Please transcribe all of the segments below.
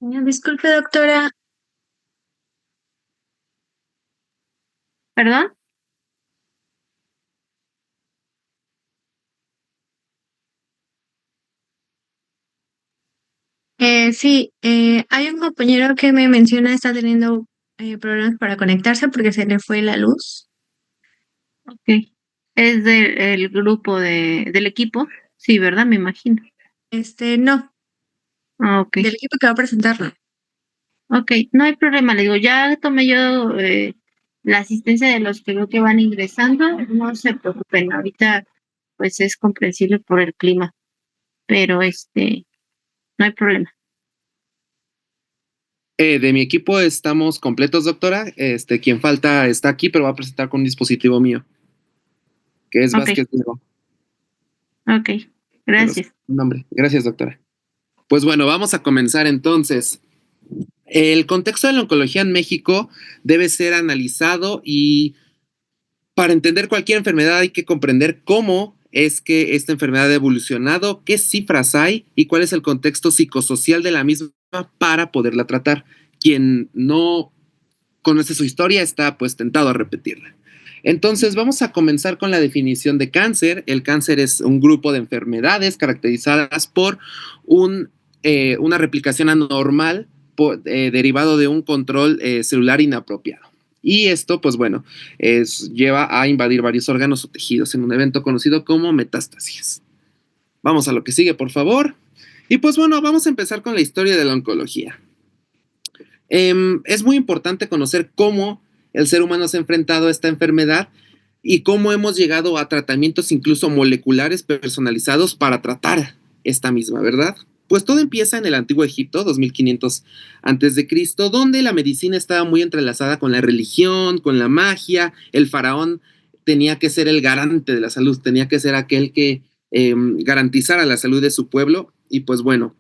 Disculpe, doctora. ¿Perdón? Sí, hay un compañero que me menciona está teniendo problemas para conectarse porque se le fue la luz. Ok. Es del grupo del equipo. Sí, ¿verdad? Me imagino. No, Ah, ok. del equipo que va a presentarlo. Ok, no hay problema. Le digo, ya tomé yo la asistencia de los que veo que van ingresando. No se preocupen. Ahorita, pues es comprensible por el clima, pero no hay problema. De mi equipo estamos completos, doctora. Quien falta está aquí, pero va a presentar con un dispositivo mío, que es Ok, Vázquez Diego, ok. de los Gracias. nombre. Gracias, doctora. Pues bueno, vamos a comenzar entonces. El contexto de la oncología en México debe ser analizado y para entender cualquier enfermedad hay que comprender cómo es que esta enfermedad ha evolucionado, qué cifras hay y cuál es el contexto psicosocial de la misma para poderla tratar. Quien no conoce su historia está pues tentado a repetirla. Entonces vamos a comenzar con la definición de cáncer. El cáncer es un grupo de enfermedades caracterizadas por una replicación anormal derivado de un control celular inapropiado. Y esto, pues bueno, lleva a invadir varios órganos o tejidos en un evento conocido como metástasis. Vamos a lo que sigue, por favor. Y pues bueno, vamos a empezar con la historia de la oncología. Es muy importante conocer cómo el ser humano se ha enfrentado a esta enfermedad y cómo hemos llegado a tratamientos incluso moleculares personalizados para tratar esta misma, ¿verdad? Pues todo empieza en el antiguo Egipto, 2500 antes de Cristo, donde la medicina estaba muy entrelazada con la religión, con la magia. El faraón tenía que ser el garante de la salud, tenía que ser aquel que garantizara la salud de su pueblo. Y pues bueno,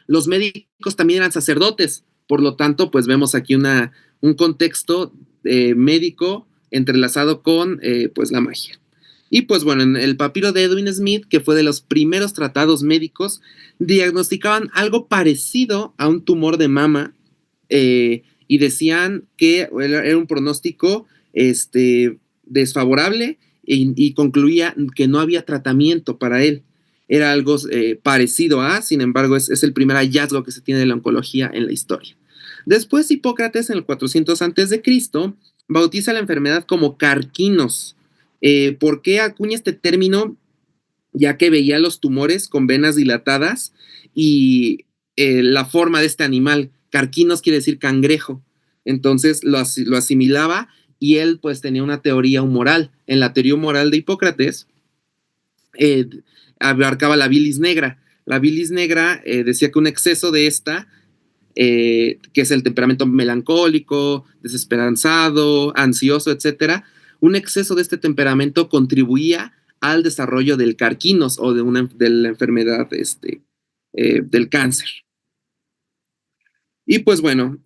los médicos también eran sacerdotes, por lo tanto, pues vemos aquí un contexto médico entrelazado con pues la magia. Y pues bueno, en el papiro de Edwin Smith, que fue de los primeros tratados médicos, diagnosticaban algo parecido a un tumor de mama y decían que era un pronóstico desfavorable y concluía que no había tratamiento para él. Era algo parecido a, sin embargo, es el primer hallazgo que se tiene de la oncología en la historia. Después, Hipócrates, en el 400 antes de Cristo, bautiza la enfermedad como carquinos. ¿Por qué acuña este término? Ya que veía los tumores con venas dilatadas y la forma de este animal. Carquinos quiere decir cangrejo. Entonces lo asimilaba y él pues tenía una teoría humoral. En la teoría humoral de Hipócrates, eh, abarcaba la bilis negra. La bilis negra decía que un exceso de esta, que es el temperamento melancólico, desesperanzado, ansioso, etcétera, un exceso de este temperamento contribuía al desarrollo del carquinos o de la enfermedad del cáncer. Y pues bueno,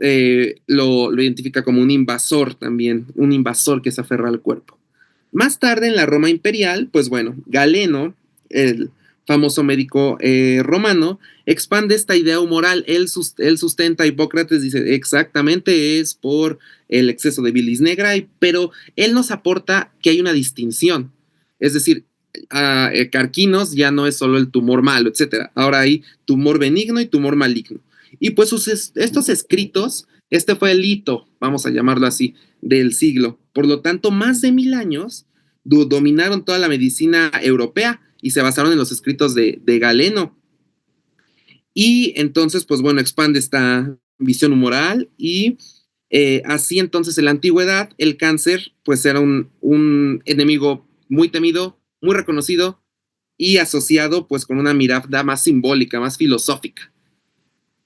lo identifica como un invasor también, un invasor que se aferra al cuerpo. Más tarde en la Roma imperial, pues bueno, Galeno, el famoso médico romano, expande esta idea humoral. Él sustenta a Hipócrates, dice exactamente es por el exceso de bilis negra, pero él nos aporta que hay una distinción. Es decir, Carquinos ya no es solo el tumor malo, etcétera. Ahora hay tumor benigno y tumor maligno. Y pues estos escritos, este fue el hito, vamos a llamarlo así, del siglo. Por lo tanto, más de 1000 años dominaron toda la medicina europea y se basaron en los escritos de Galeno. Y entonces, pues bueno, expande esta visión humoral y así entonces en la antigüedad el cáncer pues era un enemigo muy temido, muy reconocido y asociado pues con una mirada más simbólica, más filosófica.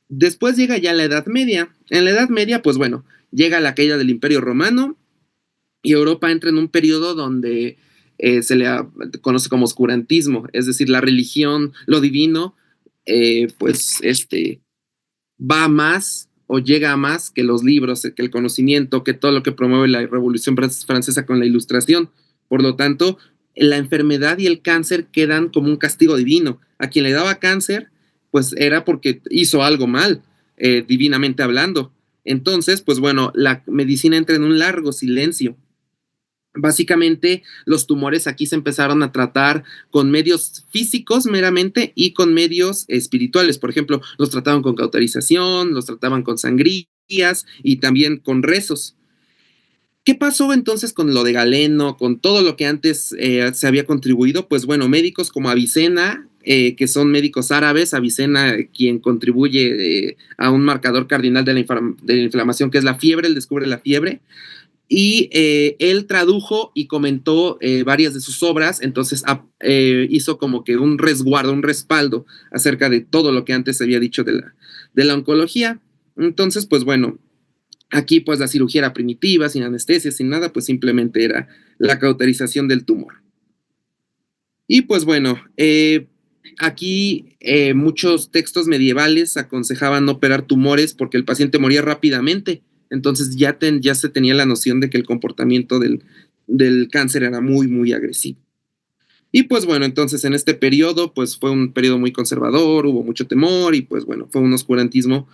Después llega ya la Edad Media. En la Edad Media, pues bueno, llega la caída del Imperio Romano y Europa entra en un periodo donde se le conoce como oscurantismo, es decir, la religión, lo divino, pues va más o llega a más que los libros, que el conocimiento, que todo lo que promueve la Revolución Francesa con la Ilustración. Por lo tanto, la enfermedad y el cáncer quedan como un castigo divino. A quien le daba cáncer pues era porque hizo algo mal, divinamente hablando. Entonces, pues bueno, la medicina entra en un largo silencio. Básicamente, los tumores aquí se empezaron a tratar con medios físicos meramente y con medios espirituales. Por ejemplo, los trataban con cauterización, los trataban con sangrías y también con rezos. ¿Qué pasó entonces con lo de Galeno, con todo lo que antes se había contribuido? Pues bueno, médicos como Avicena, que son médicos árabes, Avicena, quien contribuye a un marcador cardinal de la inflamación, que es la fiebre, él descubre la fiebre, y él tradujo y comentó varias de sus obras, entonces hizo como que un resguardo, un respaldo acerca de todo lo que antes se había dicho de la oncología. Entonces, pues bueno, aquí pues la cirugía era primitiva, sin anestesia, sin nada, pues simplemente era la cauterización del tumor. Y pues bueno, aquí muchos textos medievales aconsejaban no operar tumores porque el paciente moría rápidamente. Entonces ya se tenía la noción de que el comportamiento del cáncer era muy, muy agresivo. Y pues bueno, entonces en este periodo, pues fue un periodo muy conservador, hubo mucho temor y pues bueno, fue un oscurantismo,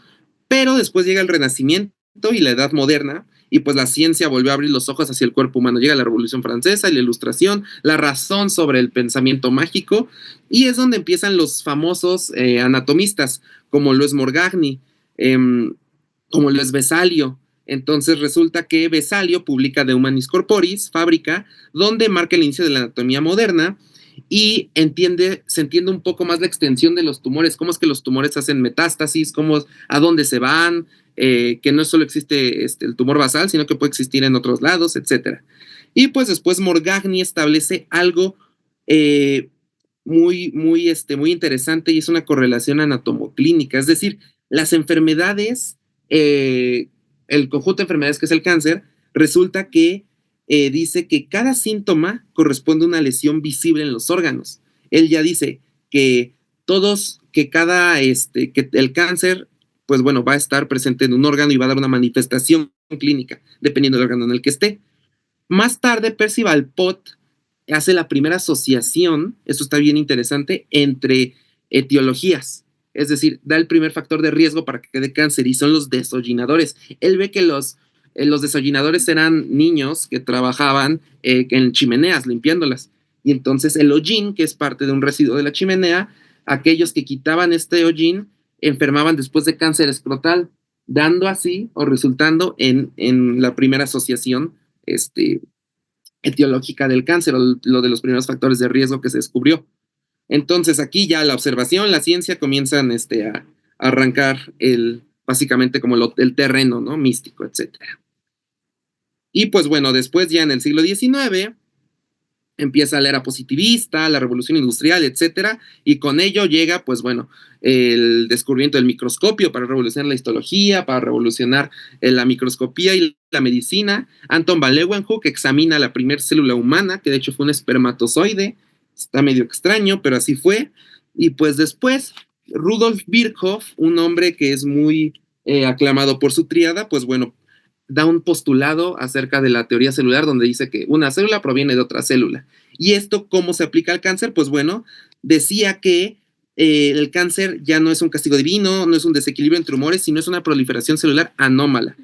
pero después llega el Renacimiento y la Edad Moderna, y pues la ciencia volvió a abrir los ojos hacia el cuerpo humano. Llega la Revolución Francesa y la Ilustración, la razón sobre el pensamiento mágico, y es donde empiezan los famosos anatomistas, como lo es Morgagni, como lo es Vesalio. Entonces resulta que Vesalio publica De Humanis Corporis, Fábrica, donde marca el inicio de la anatomía moderna, y se entiende un poco más la extensión de los tumores, cómo es que los tumores hacen metástasis, a dónde se van, que no solo existe el tumor basal, sino que puede existir en otros lados, etc. Y pues después Morgagni establece algo muy interesante, y es una correlación anatomoclínica, es decir, las enfermedades, el conjunto de enfermedades que es el cáncer, resulta que dice que cada síntoma corresponde a una lesión visible en los órganos. Él ya dice que que el cáncer, pues bueno, va a estar presente en un órgano y va a dar una manifestación clínica, dependiendo del órgano en el que esté. Más tarde, Percival Pott hace la primera asociación, esto está bien interesante, entre etiologías. Es decir, da el primer factor de riesgo para que quede cáncer, y son los deshollinadores. Él ve que los deshollinadores eran niños que trabajaban en chimeneas, limpiándolas. Y entonces el hollín, que es parte de un residuo de la chimenea, aquellos que quitaban este hollín enfermaban después de cáncer escrotal, dando así o resultando en la primera asociación etiológica del cáncer, o lo de los primeros factores de riesgo que se descubrió. Entonces aquí ya la observación, la ciencia comienzan a arrancar básicamente como el terreno, ¿no? Místico, etc. Y pues bueno, después ya en el siglo XIX empieza la era positivista, la revolución industrial, etcétera, y con ello llega, pues bueno, el descubrimiento del microscopio para revolucionar la histología, para revolucionar la microscopía y la medicina. Anton van Leeuwenhoek examina la primera célula humana, que de hecho fue un espermatozoide, está medio extraño, pero así fue. Y pues después, Rudolf Virchow, un hombre que es muy aclamado por su tríada, pues bueno, da un postulado acerca de la teoría celular, donde dice que una célula proviene de otra célula. ¿Y esto cómo se aplica al cáncer? Pues bueno, decía que el cáncer ya no es un castigo divino, no es un desequilibrio entre humores, sino es una proliferación celular anómala.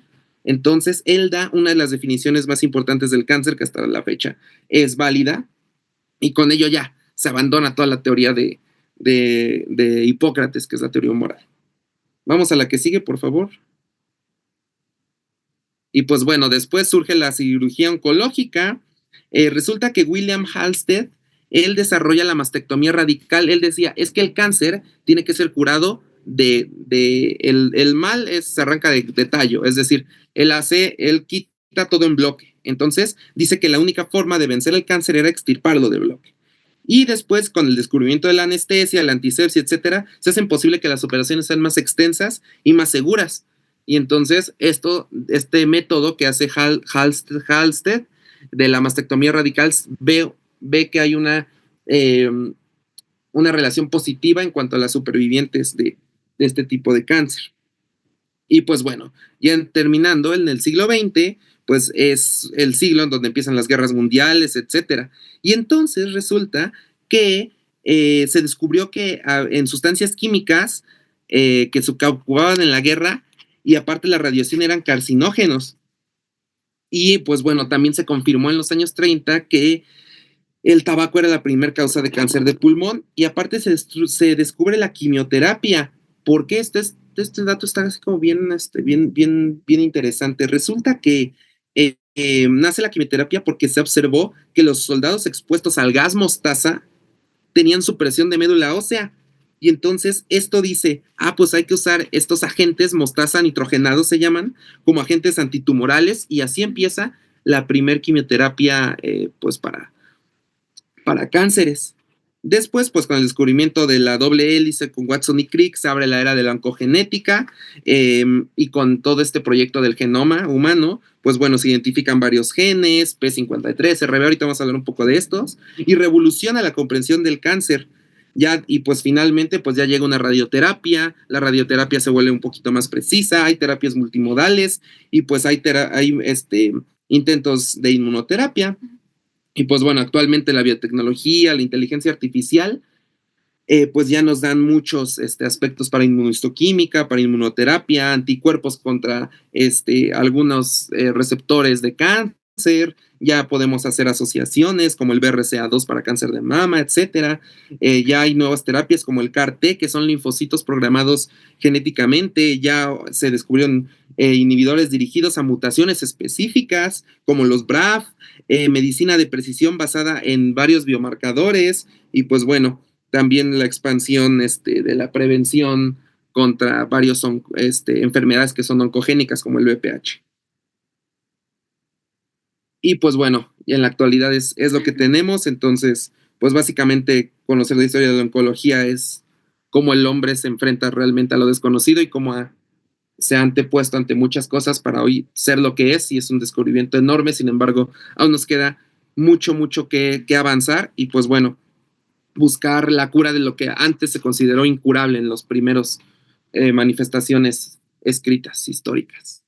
Entonces, él da una de las definiciones más importantes del cáncer, que hasta la fecha es válida, y con ello ya se abandona toda la teoría de Hipócrates, que es la teoría moral. Vamos a la que sigue, por favor. Y pues bueno, después surge la cirugía oncológica. Resulta que William Halsted, él desarrolla la mastectomía radical. Él decía, es que el cáncer tiene que ser curado el mal se arranca de tallo, es decir, él quita todo en bloque. Entonces dice que la única forma de vencer el cáncer era extirparlo de bloque. Y después, con el descubrimiento de la anestesia, la antisepsia, etcétera, se hacen posible que las operaciones sean más extensas y más seguras. Y entonces este método que hace Halsted de la mastectomía radical ve que hay una relación positiva en cuanto a las supervivientes de este tipo de cáncer. Y pues bueno, ya terminando en el siglo XX, pues es el siglo en donde empiezan las guerras mundiales, etcétera. Y entonces resulta que se descubrió que en sustancias químicas que se ocupaban en la guerra y aparte la radiación eran carcinógenos. Y pues bueno, también se confirmó en los años 30 que el tabaco era la primera causa de cáncer de pulmón y aparte se descubre la quimioterapia. ¿Por qué? Este dato está así como bien, bien interesante. Resulta que nace la quimioterapia porque se observó que los soldados expuestos al gas mostaza tenían supresión de médula ósea. Y entonces esto dice, pues hay que usar estos agentes mostaza nitrogenados se llaman, como agentes antitumorales y así empieza la primer quimioterapia pues para cánceres. Después, pues con el descubrimiento de la doble hélice con Watson y Crick, se abre la era de la oncogenética y con todo este proyecto del genoma humano, pues bueno, se identifican varios genes, P53, RB, ahorita vamos a hablar un poco de estos, y revoluciona la comprensión del cáncer. Ya, y pues finalmente pues ya llega una radioterapia, la radioterapia se vuelve un poquito más precisa, hay terapias multimodales y pues hay intentos de inmunoterapia. Y pues bueno, actualmente la biotecnología, la inteligencia artificial, pues ya nos dan muchos aspectos para inmunohistoquímica, para inmunoterapia, anticuerpos contra algunos receptores de cáncer, ya podemos hacer asociaciones como el BRCA2 para cáncer de mama, etcétera. Ya hay nuevas terapias como el CAR-T, que son linfocitos programados genéticamente, ya se descubrieron inhibidores dirigidos a mutaciones específicas como los BRAF, medicina de precisión basada en varios biomarcadores y pues bueno, también la expansión de la prevención contra varios enfermedades que son oncogénicas como el VPH. Y pues bueno, en la actualidad es lo que tenemos, entonces pues básicamente conocer la historia de la oncología es cómo el hombre se enfrenta realmente a lo desconocido y cómo se ha antepuesto ante muchas cosas para hoy ser lo que es y es un descubrimiento enorme, sin embargo aún nos queda mucho que avanzar y pues bueno, buscar la cura de lo que antes se consideró incurable en los primeros manifestaciones escritas históricas.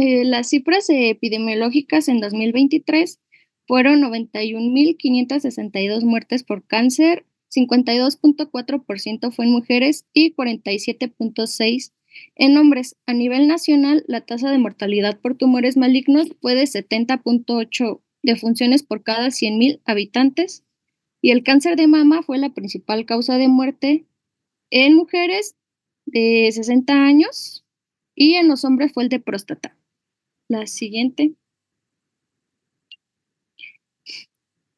Las cifras epidemiológicas en 2023 fueron 91.562 muertes por cáncer, 52.4% fue en mujeres y 47.6% en hombres. A nivel nacional, la tasa de mortalidad por tumores malignos fue de 70.8 defunciones por cada 100,000 habitantes y el cáncer de mama fue la principal causa de muerte en mujeres de 60 años y en los hombres fue el de próstata. La siguiente.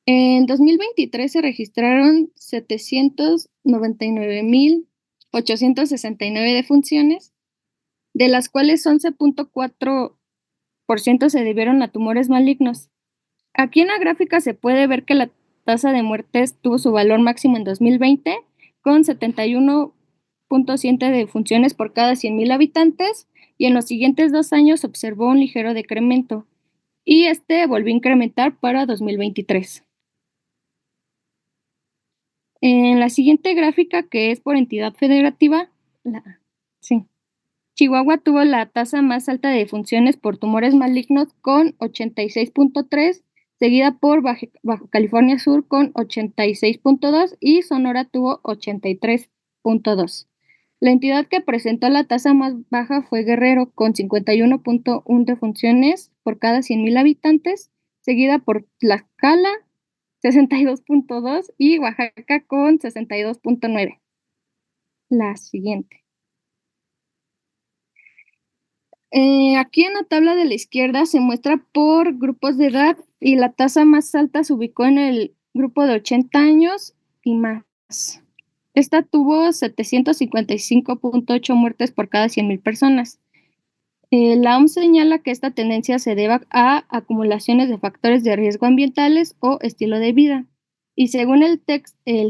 En 2023 se registraron 799.869 defunciones, de las cuales 11.4% se debieron a tumores malignos. Aquí en la gráfica se puede ver que la tasa de muertes tuvo su valor máximo en 2020 con 71.7 defunciones por cada 100,000 habitantes y en los siguientes 2 años observó un ligero decremento y volvió a incrementar para 2023. En la siguiente gráfica, que es por entidad federativa, Chihuahua tuvo la tasa más alta de defunciones por tumores malignos con 86.3, seguida por Baja California Sur con 86.2 y Sonora tuvo 83.2. La entidad que presentó la tasa más baja fue Guerrero con 51.1 defunciones por cada 100,000 habitantes, seguida por Tlaxcala 62.2 y Oaxaca con 62.9. La siguiente. Aquí en la tabla de la izquierda se muestra por grupos de edad y la tasa más alta se ubicó en el grupo de 80 años y más. Esta tuvo 755.8 muertes por cada 100,000 personas. La OMS señala que esta tendencia se debe a acumulaciones de factores de riesgo ambientales o estilo de vida. Y según el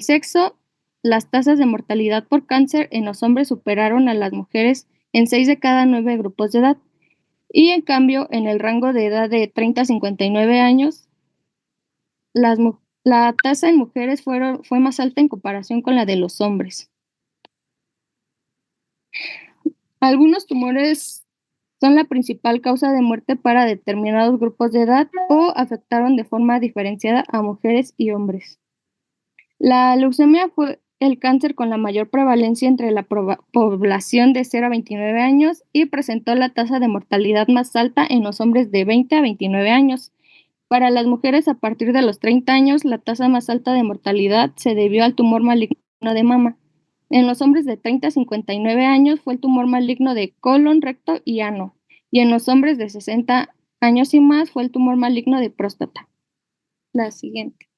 sexo, las tasas de mortalidad por cáncer en los hombres superaron a las mujeres en 6 de cada 9 grupos de edad. Y en cambio, en el rango de edad de 30 a 59 años, la tasa en mujeres fue más alta en comparación con la de los hombres. Algunos tumores son la principal causa de muerte para determinados grupos de edad o afectaron de forma diferenciada a mujeres y hombres. La leucemia fue el cáncer con la mayor prevalencia entre la población de 0 a 29 años y presentó la tasa de mortalidad más alta en los hombres de 20 a 29 años. Para las mujeres a partir de los 30 años, la tasa más alta de mortalidad se debió al tumor maligno de mama. En los hombres de 30 a 59 años fue el tumor maligno de colon, recto y ano. Y en los hombres de 60 años y más fue el tumor maligno de próstata. La siguiente.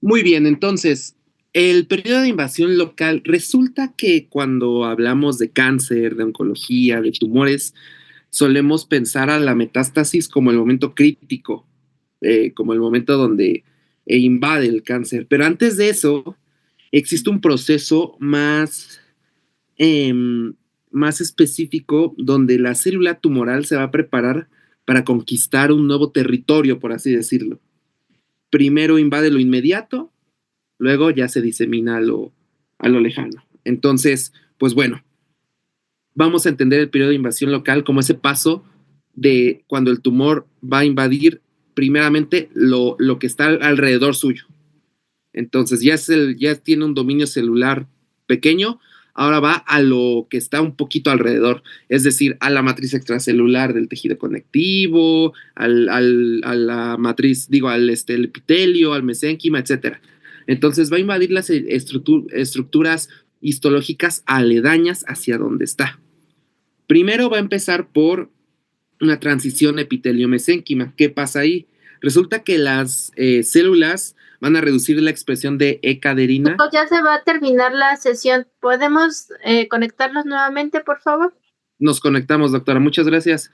Muy bien, entonces, el periodo de invasión local, resulta que cuando hablamos de cáncer, de oncología, de tumores, solemos pensar a la metástasis como el momento crítico, como el momento donde invade el cáncer. Pero antes de eso, existe un proceso más específico donde la célula tumoral se va a preparar para conquistar un nuevo territorio, por así decirlo. Primero invade lo inmediato, luego ya se disemina a lo lejano. Entonces, pues bueno, vamos a entender el periodo de invasión local como ese paso de cuando el tumor va a invadir primeramente lo que está alrededor suyo. Entonces ya tiene un dominio celular pequeño, ahora va a lo que está un poquito alrededor, es decir, a la matriz extracelular del tejido conectivo, a la matriz, digo, al el epitelio, al mesénquima, etcétera. Entonces va a invadir las estructuras histológicas aledañas hacia donde está. Primero va a empezar por una transición epitelio-mesénquima. ¿Qué pasa ahí? Resulta que las células van a reducir la expresión de E-caderina. Ya se va a terminar la sesión. ¿Podemos conectarnos nuevamente, por favor? Nos conectamos, doctora. Muchas gracias.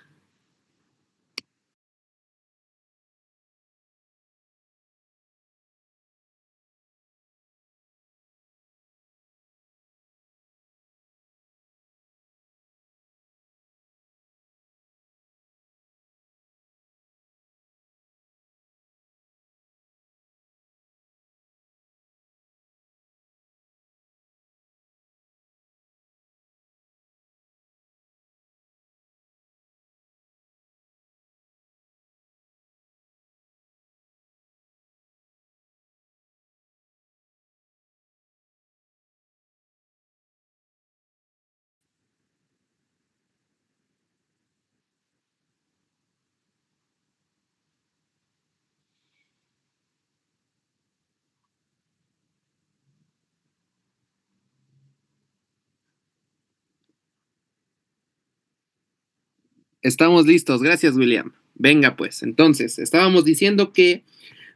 Estamos listos. Gracias, William. Venga, pues. Entonces, estábamos diciendo que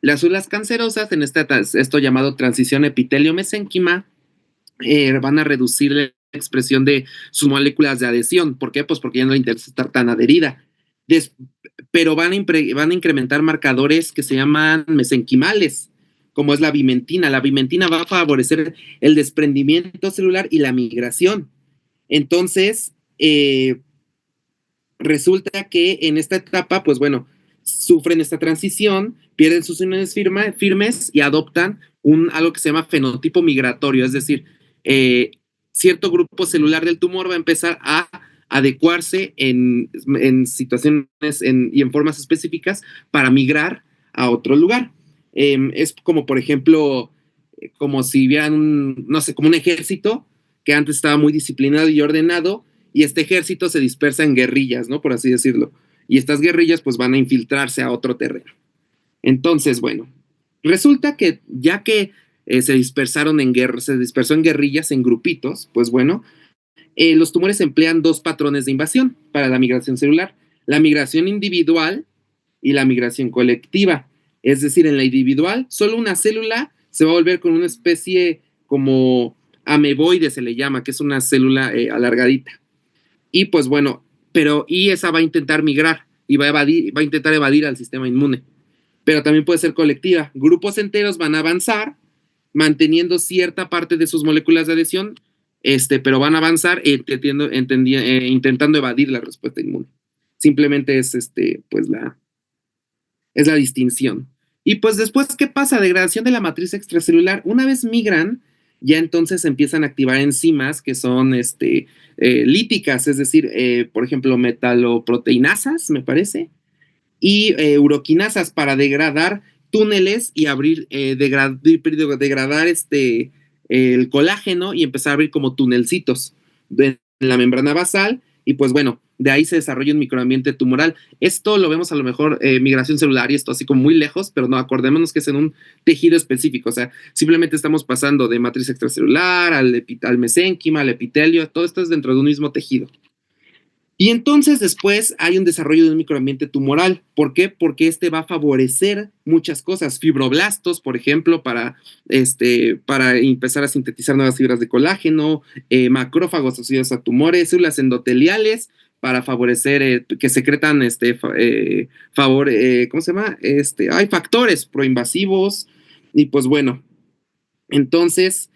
las células cancerosas, en esto llamado transición epitelio-mesénquima, van a reducir la expresión de sus moléculas de adhesión. ¿Por qué? Pues porque ya no le interesa estar tan adherida. Pero van a incrementar marcadores que se llaman mesenquimales, como es la vimentina. La vimentina va a favorecer el desprendimiento celular y la migración. Entonces, resulta que en esta etapa, pues bueno, sufren esta transición, pierden sus uniones firmes y adoptan algo que se llama fenotipo migratorio, es decir, cierto grupo celular del tumor va a empezar a adecuarse en situaciones y en formas específicas para migrar a otro lugar. Es como, por ejemplo, como si vieran no sé, como un ejército que antes estaba muy disciplinado y ordenado, y este ejército se dispersa en guerrillas, ¿no? Por así decirlo. Y estas guerrillas pues van a infiltrarse a otro terreno. Entonces, bueno, resulta que ya que se dispersó en guerrillas, en grupitos, pues bueno, los tumores emplean dos patrones de invasión para la migración celular: la migración individual y la migración colectiva. Es decir, en la individual, solo una célula se va a volver con una especie como ameboide, se le llama, que es una célula alargadita. Y pues bueno, y esa va a intentar migrar y va a intentar evadir al sistema inmune. Pero también puede ser colectiva. Grupos enteros van a avanzar manteniendo cierta parte de sus moléculas de adhesión, pero van a avanzar intentando evadir la respuesta inmune. Simplemente es pues es la distinción. Y pues después, ¿qué pasa? Degradación de la matriz extracelular. Una vez migran, ya entonces empiezan a activar enzimas que son líticas, es decir, por ejemplo, metaloproteinasas, me parece, y uroquinasas para degradar túneles y degradar el colágeno y empezar a abrir como tunelcitos en la membrana basal, y pues bueno, de ahí se desarrolla un microambiente tumoral. Esto lo vemos a lo mejor migración celular y esto así como muy lejos, pero no, acordémonos que es en un tejido específico, o sea, simplemente estamos pasando de matriz extracelular al mesénquima, al epitelio, todo esto es dentro de un mismo tejido. Y entonces después hay un desarrollo de un microambiente tumoral. ¿Por qué? Porque este va a favorecer muchas cosas. Fibroblastos, por ejemplo, para empezar a sintetizar nuevas fibras de colágeno, macrófagos asociados a tumores, células endoteliales para favorecer que secretan ¿cómo se llama? Hay factores proinvasivos y pues bueno, entonces,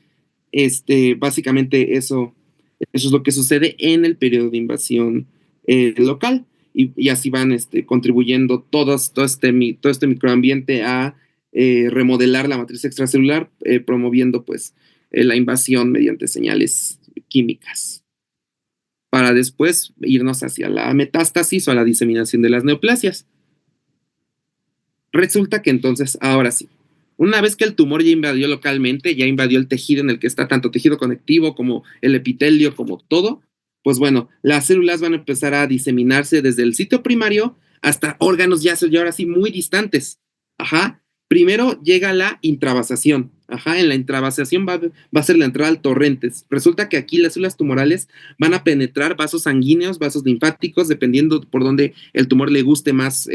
básicamente eso es lo que sucede en el periodo de invasión local y así van contribuyendo todo este microambiente a remodelar la matriz extracelular, promoviendo pues la invasión mediante señales químicas para después irnos hacia la metástasis o a la diseminación de las neoplasias. Resulta que entonces, ahora sí, una vez que el tumor ya invadió localmente, ya invadió el tejido en el que está, tanto tejido conectivo como el epitelio, como todo, pues bueno, las células van a empezar a diseminarse desde el sitio primario hasta órganos ya ahora sí muy distantes. Ajá. Primero llega la intravasación. Ajá. En la intravasación va a ser la entrada al torrente. Resulta que aquí las células tumorales van a penetrar vasos sanguíneos, vasos linfáticos, dependiendo por donde el tumor le guste más,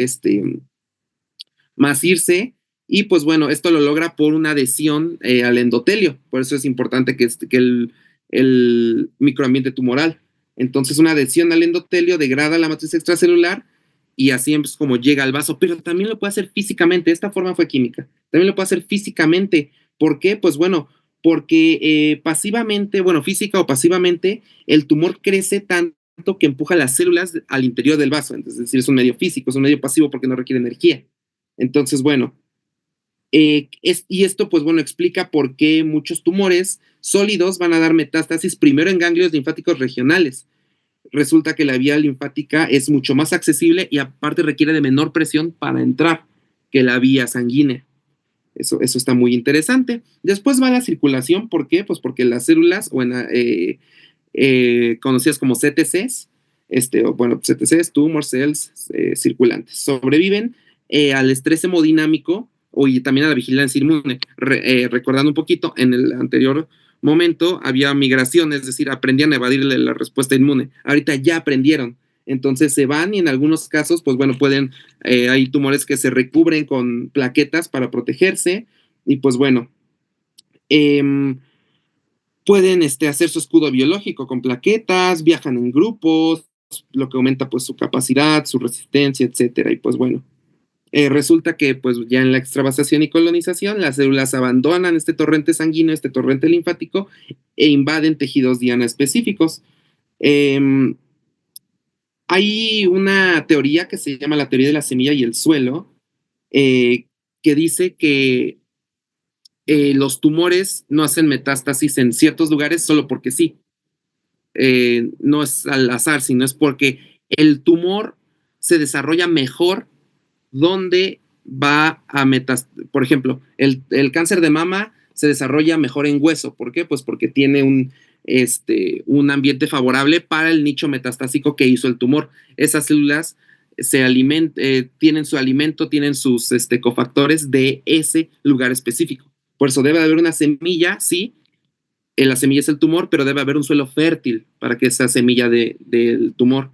más irse. Y pues bueno, esto lo logra por una adhesión al endotelio. Por eso es importante que el microambiente tumoral. Entonces una adhesión al endotelio degrada la matriz extracelular y así es como llega al vaso. Pero también lo puede hacer físicamente. Esta forma fue química. También lo puede hacer físicamente. ¿Por qué? Pues bueno, porque pasivamente, bueno, física o pasivamente, el tumor crece tanto que empuja las células al interior del vaso. Entonces, es decir, es un medio físico, es un medio pasivo porque no requiere energía. Entonces, bueno, y esto, pues bueno, explica por qué muchos tumores sólidos van a dar metástasis primero en ganglios linfáticos regionales. Resulta que la vía linfática es mucho más accesible y aparte requiere de menor presión para entrar que la vía sanguínea. Eso está muy interesante. Después va la circulación. ¿Por qué? Pues porque las células, conocidas como CTCs, CTCs, tumor cells circulantes, sobreviven al estrés hemodinámico y también a la vigilancia inmune. Recordando un poquito, en el anterior momento había migración, es decir, aprendían a evadirle la respuesta inmune. Ahorita ya aprendieron. Entonces se van y en algunos casos, pues bueno, hay tumores que se recubren con plaquetas para protegerse y pues bueno, pueden hacer su escudo biológico con plaquetas, viajan en grupos, lo que aumenta pues su capacidad, su resistencia, etcétera. Y pues bueno, resulta que pues ya en la extravasación y colonización las células abandonan este torrente sanguíneo, este torrente linfático e invaden tejidos diana específicos. Hay una teoría que se llama la teoría de la semilla y el suelo, que dice que los tumores no hacen metástasis en ciertos lugares solo porque sí. No es al azar, sino es porque el tumor se desarrolla mejor donde va a por ejemplo, el cáncer de mama se desarrolla mejor en hueso. ¿Por qué? Pues porque tiene un ambiente favorable para el nicho metastásico que hizo el tumor. Esas células tienen su alimento, tienen sus cofactores de ese lugar específico. Por eso debe haber una semilla, sí, la semilla es el tumor, pero debe haber un suelo fértil para que esa semilla del tumor.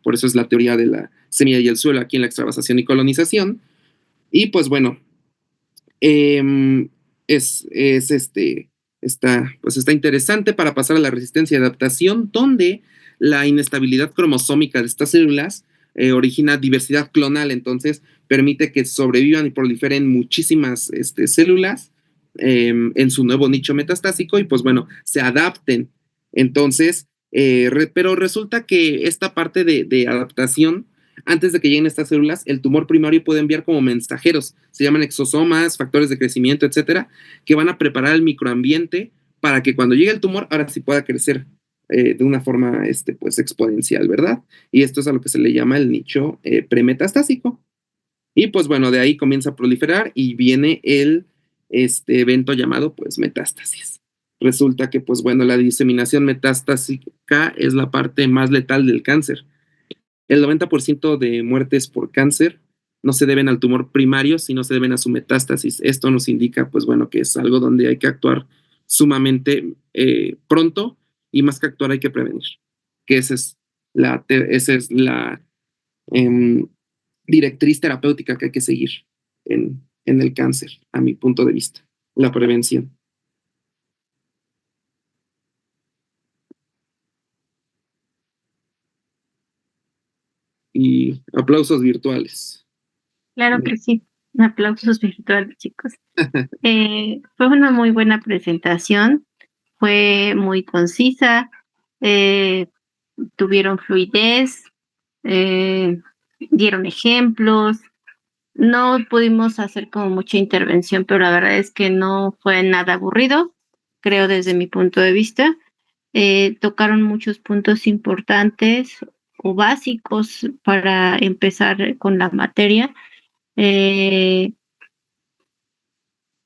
Por eso es la teoría de la semilla y el suelo aquí en la extravasación y colonización. Y pues bueno, está interesante para pasar a la resistencia y adaptación, donde la inestabilidad cromosómica de estas células origina diversidad clonal, entonces permite que sobrevivan y proliferen muchísimas células en su nuevo nicho metastásico y pues bueno, se adapten. Entonces, pero resulta que esta parte de adaptación, antes de que lleguen estas células, el tumor primario puede enviar como mensajeros, se llaman exosomas, factores de crecimiento, etcétera, que van a preparar el microambiente para que cuando llegue el tumor, ahora sí pueda crecer de una forma pues exponencial, ¿verdad? Y esto es a lo que se le llama el nicho premetastásico. Y pues bueno, de ahí comienza a proliferar y viene el evento llamado pues metástasis. Resulta que pues bueno, la diseminación metastásica es la parte más letal del cáncer. El 90% de muertes por cáncer no se deben al tumor primario, sino se deben a su metástasis. Esto nos indica, pues bueno, que es algo donde hay que actuar sumamente pronto y más que actuar hay que prevenir. Que ese es Esa es la em, directriz terapéutica que hay que seguir en el cáncer, a mi punto de vista, la prevención. Y aplausos virtuales. Claro que sí. Aplausos virtuales, chicos. Fue una muy buena presentación, fue muy concisa, eh, tuvieron fluidez, eh, dieron ejemplos. No pudimos hacer como mucha intervención, pero la verdad es que no fue nada aburrido, creo desde mi punto de vista. Tocaron muchos puntos importantes o básicos para empezar con la materia. Eh,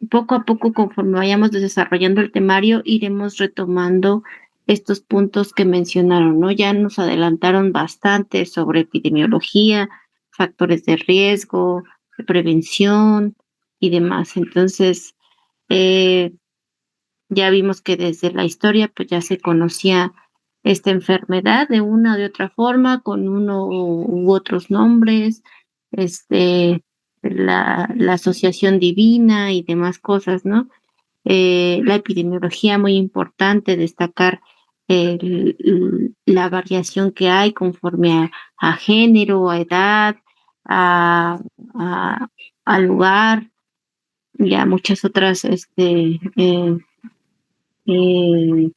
Poco a poco, conforme vayamos desarrollando el temario, iremos retomando estos puntos que mencionaron, ¿no? Ya nos adelantaron bastante sobre epidemiología, factores de riesgo, de prevención y demás. Entonces, eh, ya vimos que desde la historia, pues ya se conocía esta enfermedad de una o de otra forma, con uno u otros nombres, la asociación divina y demás cosas, ¿no? La epidemiología, muy importante, destacar la variación que hay conforme a género, a edad, a, a, al lugar y a muchas otras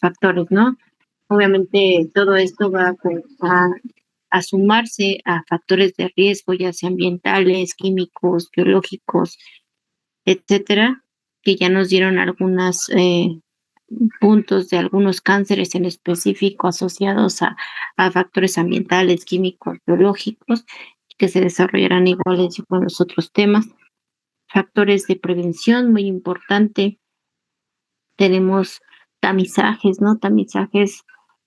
factores, ¿no? Obviamente todo esto va a sumarse a factores de riesgo, ya sea ambientales, químicos, biológicos, etcétera, que ya nos dieron algunos puntos de algunos cánceres en específico asociados a factores ambientales, químicos, biológicos, que se desarrollarán iguales con los otros temas. Factores de prevención, muy importante, tenemos tamizajes, ¿no? Tamizajes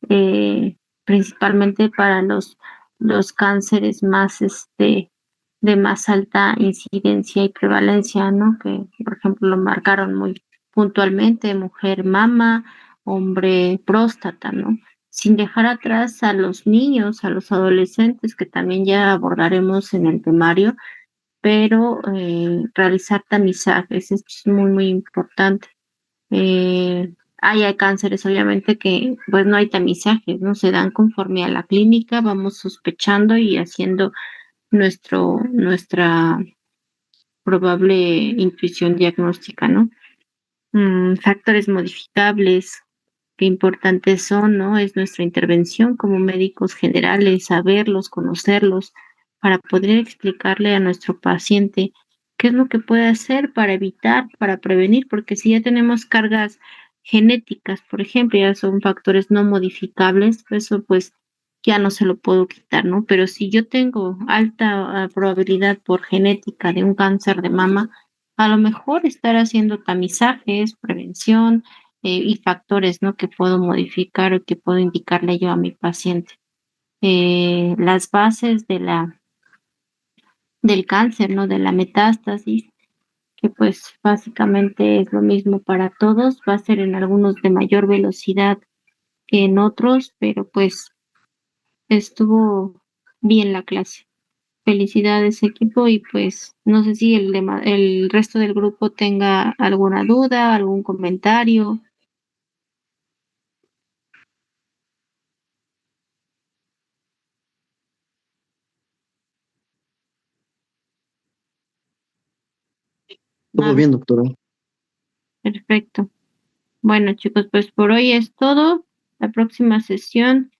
eh, principalmente para los cánceres más, de más alta incidencia y prevalencia, ¿no? Que, por ejemplo, lo marcaron muy puntualmente, mujer mama, hombre próstata, ¿no? Sin dejar atrás a los niños, a los adolescentes, que también ya abordaremos en el temario, pero realizar tamizajes, esto es muy, muy importante. Hay cánceres, obviamente, que pues no hay tamizajes, ¿no? Se dan conforme a la clínica, vamos sospechando y haciendo nuestra probable intuición diagnóstica, ¿no? Factores modificables, qué importantes son, ¿no? Es nuestra intervención como médicos generales, saberlos, conocerlos, para poder explicarle a nuestro paciente qué es lo que puede hacer para evitar, para prevenir, porque si ya tenemos cargas genéticas, por ejemplo, ya son factores no modificables, eso pues ya no se lo puedo quitar, ¿no? Pero si yo tengo alta probabilidad por genética de un cáncer de mama, a lo mejor estar haciendo tamizajes, prevención, y factores, ¿no? Que puedo modificar o que puedo indicarle yo a mi paciente. Las bases del cáncer, ¿no? De la metástasis, que pues básicamente es lo mismo para todos, va a ser en algunos de mayor velocidad que en otros, pero pues estuvo bien la clase. Felicidades equipo y pues no sé si el resto del grupo tenga alguna duda, algún comentario. Todo Nada, bien, doctora. perfecto. Bueno chicos, pues por hoy es todo. La próxima sesión